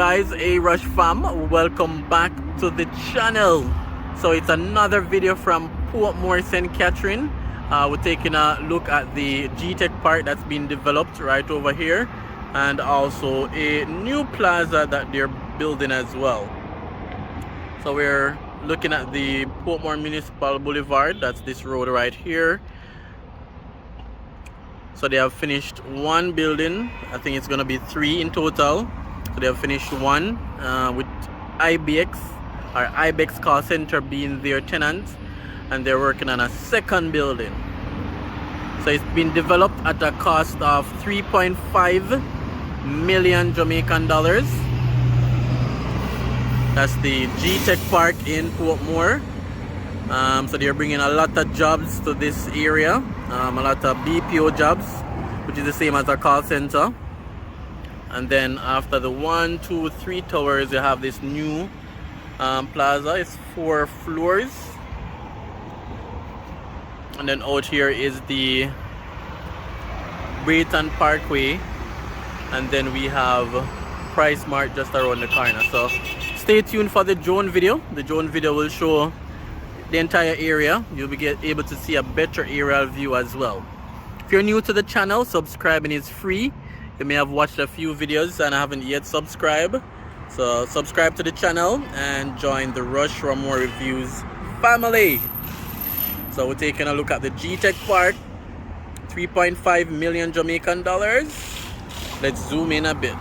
Guys, Rush fam, welcome back to the channel. So it's another video from Portmore, St. Catherine. We're taking a look at the G-Tech Park that's been developed right over here, and also a new plaza that they're building as well. So we're looking at the Portmore Municipal Boulevard. That's this road right here. So they have finished one building. I think it's gonna be 3 in total. So they have finished one with IBX or IBEX Call Center being their tenant, and they're working on a second building. So it's been developed at a cost of 3.5 million Jamaican dollars. That's the G-Tech Park in Portmore. So they're bringing a lot of jobs to this area, a lot of BPO jobs, which is the same as a call center. And then after the 1, 2, 3 towers, you have this new plaza. It's 4 floors. And then out here is the Braeton Parkway. And then we have Price Mart just around the corner. So stay tuned for the drone video. The drone video will show the entire area. You'll be able to see a better aerial view as well. If you're new to the channel, subscribing is free. You may have watched a few videos and haven't yet subscribed. So subscribe to the channel and join the Rush Raymore Reviews family. So we're taking a look at the G-Tech Park, 3.5 million Jamaican dollars. Let's zoom in a bit.